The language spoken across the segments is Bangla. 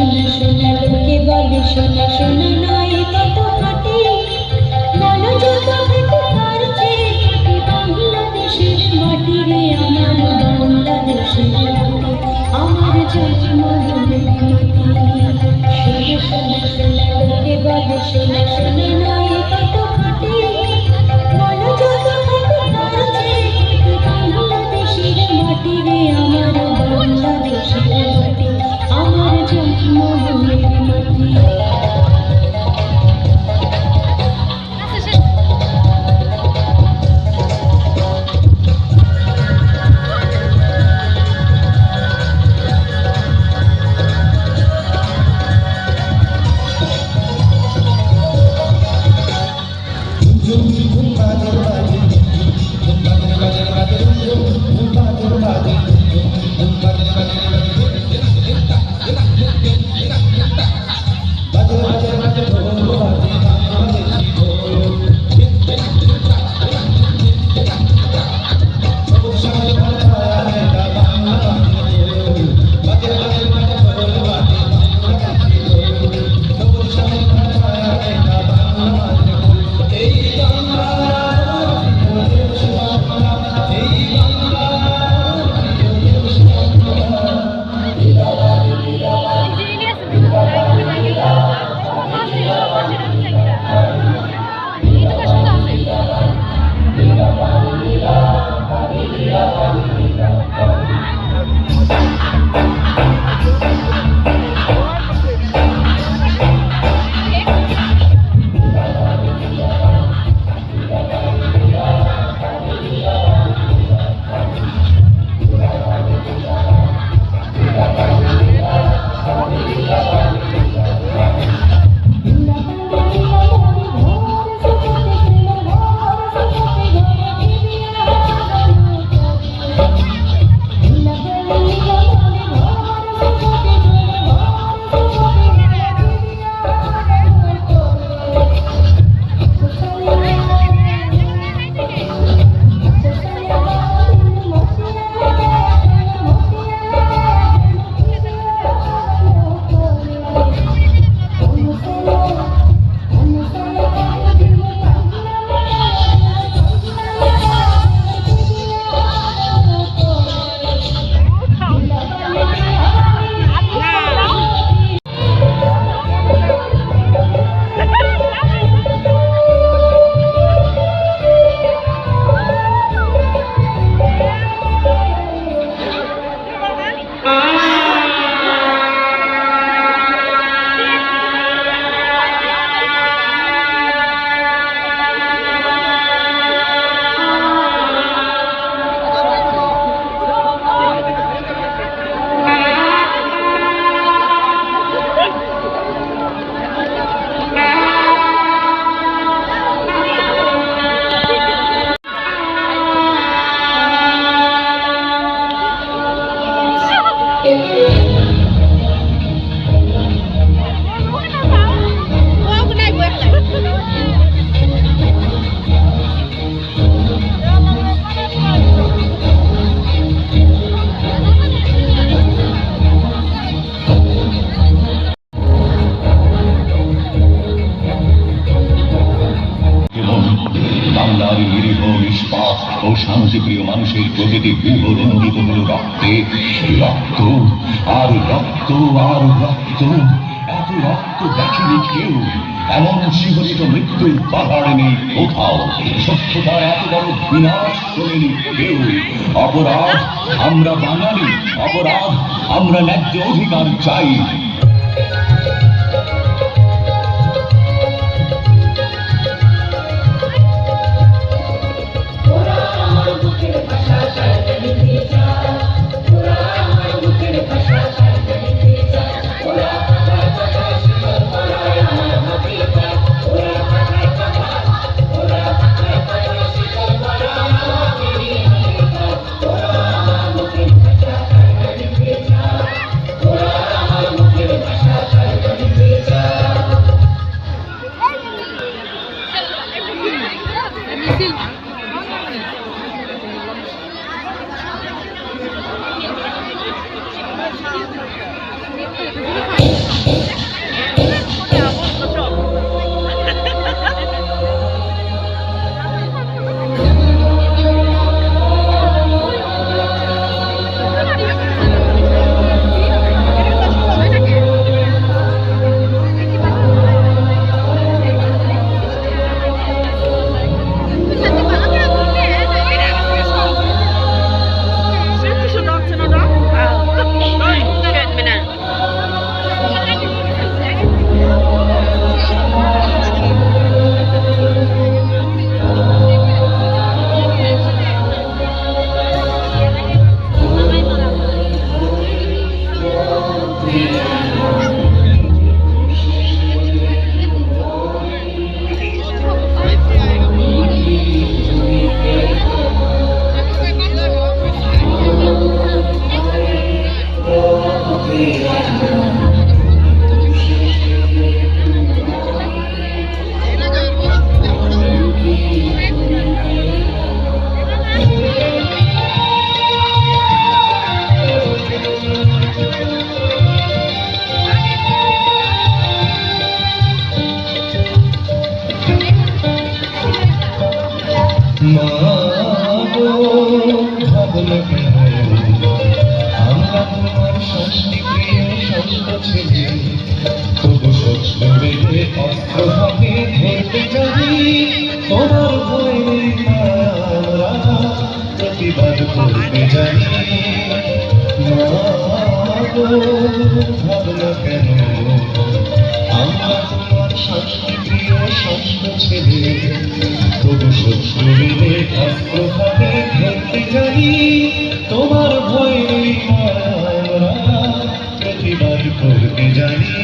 শোনা শোনা লোকে বলে শোনা শোনা নয় কত খাটে মন যত খাটে তার চেয়ে খাটে বাংলাদেশের মাটি রে আমার বাংলাদেশের মাটি আমার জন্মভূমির মাটি শোনা শোনা শোনা লোকে বলে শোনা শোনা নয় কত খাটে মন যত খাটে তার চেয়ে খাটে বাংলাদেশের মাটি রে আমার বাংলাদেশের মাটি আমার জন্মভূমির মাটি বাংলার নিরীহ নিষ্পাপ ও শান্তিপ্রিয় মানুষের প্রকৃতি গৃহ রঞ্জিত হল রক্তে রক্ত আর রক্ত আর রক্ত এত রক্ত দেখেনি কেউ এমন শিহরিত মৃত্যুর পাহাড়ে নেই কোথাও সভ্যতার এত বড় বিনাশ শোনেনি কেউ অপরাধ আমরা বাঙালি অপরাধ আমরা ন্যায্য অধিকার চাই Thank you. জানি ভাবনা কেন আমরা তোমার শান্তিপ্রিয় শান্ত ছেলে তবু শত্রুরে অস্ত্র হাতে ধরতে জানি তোমার ভয় নেই আমরা প্রতিবাদ করতে জানি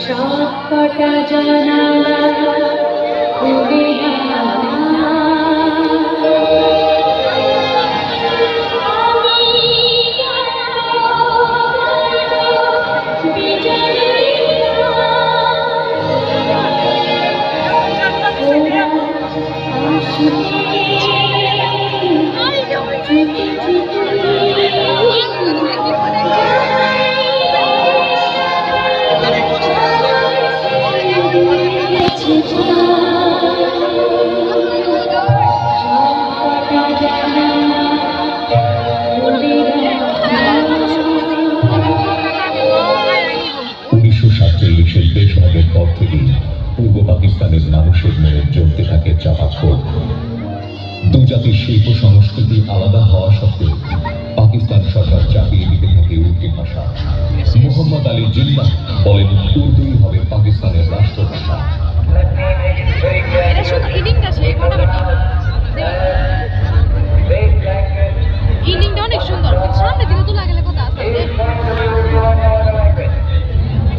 সবকটা জানালা খুলে দেশভাগের পর থেকেই পূর্ব পাকিস্তানের মানুষের মনে জমতে থাকে চাপা ক্ষোভ। দু জাতির শিল্প সংস্কৃতি আলাদা হওয়া সত্ত্বেও পাকিস্তান সরকার চাপিয়ে দিতে থাকে উর্দু ভাষা। মোহাম্মদ আলী জিন্নাহ বলেন উর্দুই হবে পাকিস্তানের রাষ্ট্রভাষা।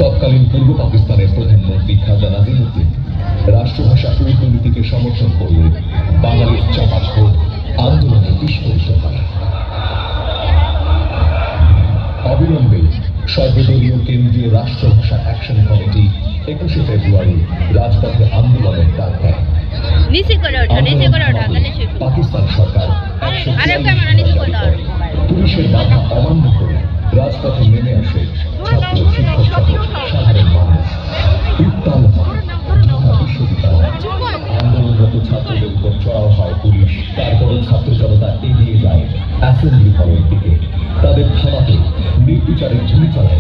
তৎকালীন পূর্ব পাকিস্তানের প্রধানমন্ত্রী খাজা নাজিমুদ্দিন রাষ্ট্রভাষা উর্দু নীতিকে সমর্থন করলে বাঙালির চাপা ক্ষোভ আন্দোলনে বিস্ফোরিত হয়। অবিলম্বে সর্বদলীয় কেন্দ্রীয় রাষ্ট্রভাষা অ্যাকশন কমিটি 21শে ফেব্রুয়ারি রাজপথে আন্দোলনের ডাক দেয়। পাকিস্তান সরকার পুলিশের বাধা অমান্য করে রাজপথে নেমে আসে ছাত্র শিক্ষক সহ সাধারণ মানুষ। উত্তাল হয় ঢাকা বিশ্ববিদ্যালয়। আন্দোলনরত ছাত্রদের উপর চড়াও হয় পুলিশ। তারপরও ছাত্র জনতা এগিয়ে যায় অ্যাসেম্বলি হলের দিকে। তাদের থামাতে নির্বিচারে গুলি চালায়